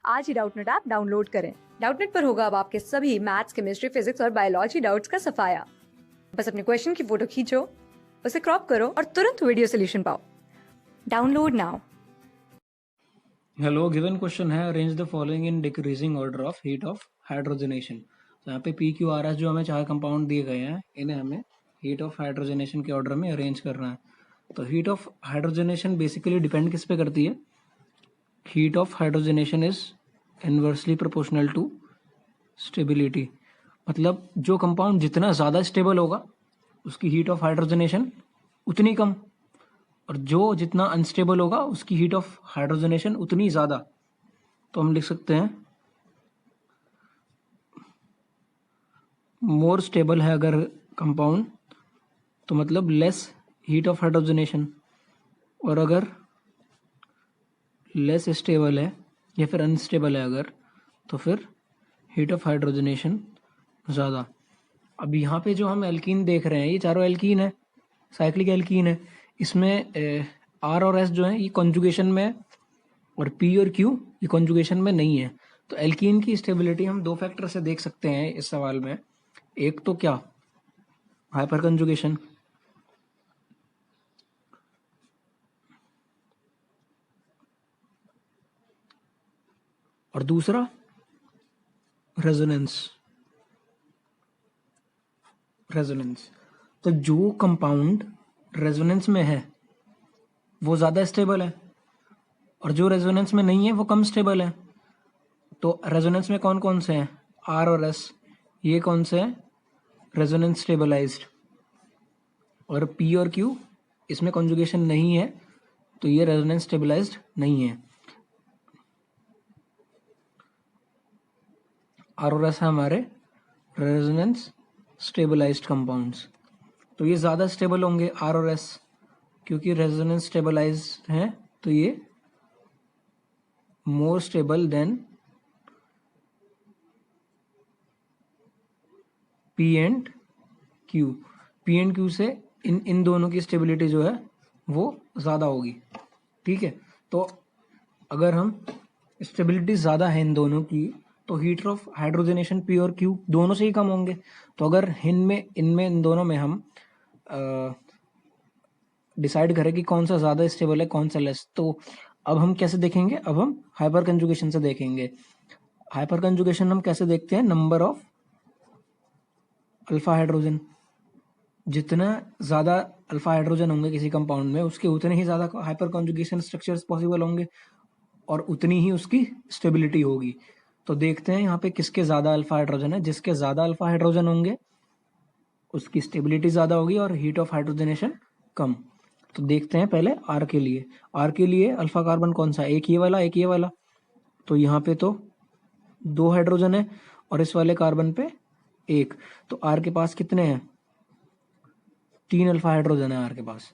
आज ही Doubtnut app download करें। Doubtnut पर होगा अब आपके सभी मैथ्स, केमिस्ट्री, फिजिक्स और बायोलॉजी डाउट्स का सफाया। बस अपने क्वेश्चन की फोटो खींचो, उसे क्रॉप करो और तुरंत वीडियो सोल्यूशन पाओ। Download now. Hello, given question है arrange the following in decreasing order of heat of hydrogenation. तो यहाँ पे पी क्यू आर एस जो हमें चार कंपाउंड दिए गए हैं, इन्हें हमें हीट ऑफ हाइड्रोजनेशन के ऑर्डर में अरेंज करना है। तो heat of hydrogenation basically depend किस पे करती है? Heat of hydrogenation is inversely proportional to stability. मतलब जो कंपाउंड जितना ज़्यादा स्टेबल होगा उसकी हीट ऑफ हाइड्रोजनेशन उतनी कम, और जो जितना अनस्टेबल होगा उसकी हीट ऑफ हाइड्रोजनेशन उतनी ज़्यादा। तो हम लिख सकते हैं मोर स्टेबल है अगर कंपाउंड तो मतलब लेस हीट ऑफ हाइड्रोजनेशन, और अगर लेस स्टेबल है या फिर अनस्टेबल है अगर, तो फिर हीट ऑफ हाइड्रोजनेशन ज़्यादा। अब यहाँ पे जो हम एल्कीन देख रहे हैं ये चारों एल्कीन है, साइक्लिक एल्कीन है। इसमें आर और एस जो है ये कॉन्जुगेशन में है और पी और क्यू ये कॉन्जुगेशन में नहीं है। तो एल्कीन की स्टेबिलिटी हम दो फैक्टर से देख सकते हैं इस सवाल में। एक तो क्या, हाइपर कंजुगेशन, और दूसरा रेजोनेंस। तो जो कंपाउंड रेजोनेंस में है वो ज़्यादा स्टेबल है और जो रेजोनेंस में नहीं है वो कम स्टेबल है। तो रेजोनेंस में कौन कौन से हैं? आर और एस, ये कौन से हैं? Resonance stabilized. और पी और क्यू इसमें कॉन्जुगेशन नहीं है तो ये रेजोनेंस स्टेबलाइज्ड नहीं है। आर और एस है हमारे रेजोनेंस स्टेबलाइज्ड कंपाउंड्स। तो ये ज़्यादा स्टेबल होंगे आर और एस, क्योंकि रेजोनेंस स्टेबलाइज्ड हैं तो ये more stable then P and Q. P and Q से इन दोनों की स्टेबिलिटी जो है वो ज़्यादा होगी। ठीक है, तो अगर हम स्टेबिलिटी ज़्यादा है इन दोनों की तो हीट ऑफ हाइड्रोजनेशन पी और क्यू दोनों से ही कम होंगे। तो अगर इन दोनों में हम डिसाइड करें कि कौन सा ज़्यादा स्टेबल है कौन सा लेस, तो अब हम कैसे देखेंगे? अब हम हाइपर कंजुगेशन से देखेंगे। हाइपर कंजुगेशन हम कैसे देखते हैं? Number of alpha hydrogen. जितना ज़्यादा अल्फा हाइड्रोजन होंगे किसी कंपाउंड में उसके उतने ही ज़्यादा हाइपर कॉन्जुगेशन स्ट्रक्चर्स पॉसिबल होंगे और उतनी ही उसकी स्टेबिलिटी होगी। तो देखते हैं यहाँ पे किसके ज़्यादा अल्फा हाइड्रोजन है। जिसके ज़्यादा अल्फा हाइड्रोजन होंगे उसकी स्टेबिलिटी ज़्यादा होगी और हीट ऑफ हाइड्रोजनेशन कम। तो देखते हैं पहले आर के लिए। आर के लिए अल्फा कार्बन कौन सा? एक ये वाला, एक ये वाला। तो यहाँ पे तो दो हाइड्रोजन है और इस वाले कार्बन पे एक। तो आर के पास कितने हैं? 3 अल्फा हाइड्रोजन है आर के पास।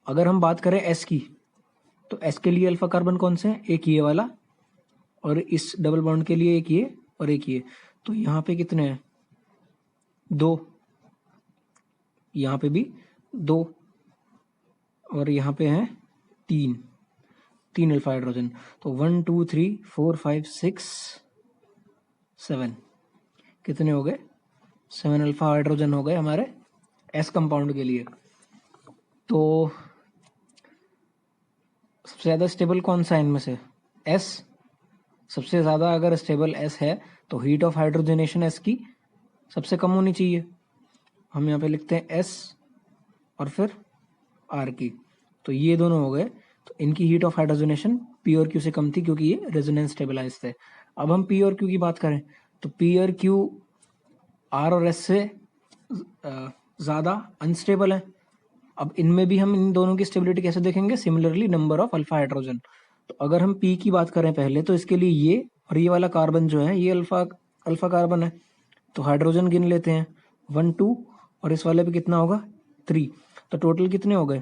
अगर हम बात करें एस की, तो एस के लिए अल्फा कार्बन कौन से हैं? एक ये वाला, और इस डबल बॉन्ड के लिए एक ये और एक ये। तो यहाँ पे कितने हैं? 2। यहाँ पे भी 2 और यहाँ पे हैं 3 अल्फा हाइड्रोजन। तो 1 2 3 4 5 6 7 कितने हो गए? 7 अल्फा हाइड्रोजन हो गए हमारे एस कंपाउंड के लिए। तो सबसे ज़्यादा स्टेबल कौन सा है इनमें से? एस। सबसे ज़्यादा अगर स्टेबल एस है तो हीट ऑफ हाइड्रोजनेशन एस की सबसे कम होनी चाहिए। हम यहाँ पे लिखते हैं एस और फिर आर की। तो ये दोनों हो गए, तो इनकी हीट ऑफ हाइड्रोजनेशन पी और क्यू से कम थी क्योंकि ये रेजोनेंस स्टेबलाइज थे। अब हम पी और क्यू की बात करें तो पी और क्यू आर और एस से ज़्यादा अनस्टेबल है। अब इनमें भी हम इन दोनों की स्टेबिलिटी कैसे देखेंगे? Similarly number of alpha hydrogen. तो अगर हम पी की बात करें पहले, तो इसके लिए ये और ये वाला कार्बन जो है ये अल्फा कार्बन है। तो हाइड्रोजन गिन लेते हैं, 1 2 और इस वाले पे कितना होगा? 3। तो टोटल कितने हो गए?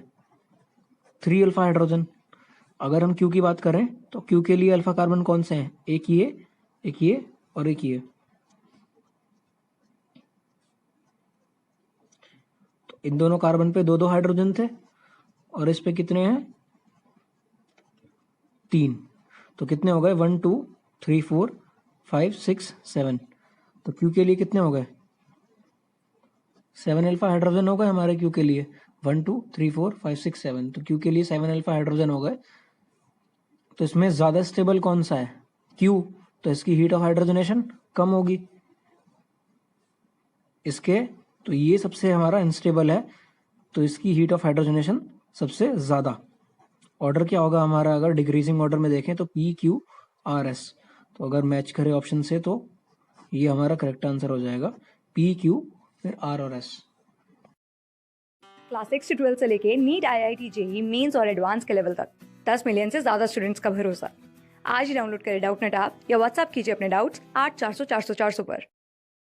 3 अल्फा हाइड्रोजन। अगर हम क्यू की बात करें तो क्यू के लिए अल्फा कार्बन कौन से हैं? एक ये, एक ये और एक ये। तो इन दोनों कार्बन पे 2 हाइड्रोजन थे और इस पे कितने हैं? 3। तो कितने हो गए? 1 2 3 4 5 6 7। तो क्यू के लिए कितने हो गए? 7 अल्फा हाइड्रोजन हो गए हमारे क्यू के लिए। 1 2 3 4 5 6 7। तो क्यू के लिए 7 अल्फा हाइड्रोजन हो गए। तो इसमें ज्यादा स्टेबल कौन सा है? क्यू। तो इसकी हीट ऑफ हाइड्रोजनेशन कम होगी इसके, तो ये सबसे हमारा अनस्टेबल है, तो इसकी हीट ऑफ हाइड्रोजनेशन सबसे ज्यादा। ऑर्डर क्या होगा हमारा? अगर डिक्रीजिंग ऑर्डर में देखें तो पी क्यू आर एस। तो अगर मैच करें ऑप्शन से तो ये हमारा करेक्ट आंसर हो जाएगा, पी क्यू फिर आर और एस। क्लास 6 से 12 से लेके नीट, IIT, जेई मेंस और एडवांस के लेवल तक 10 मिलियन से ज्यादा स्टूडेंट्स का भरोसा। आज ही डाउनलोड करें डाउटनेट ऐप या व्हाट्सएप कीजिए अपने डाउट्स 8400 400 400 पर।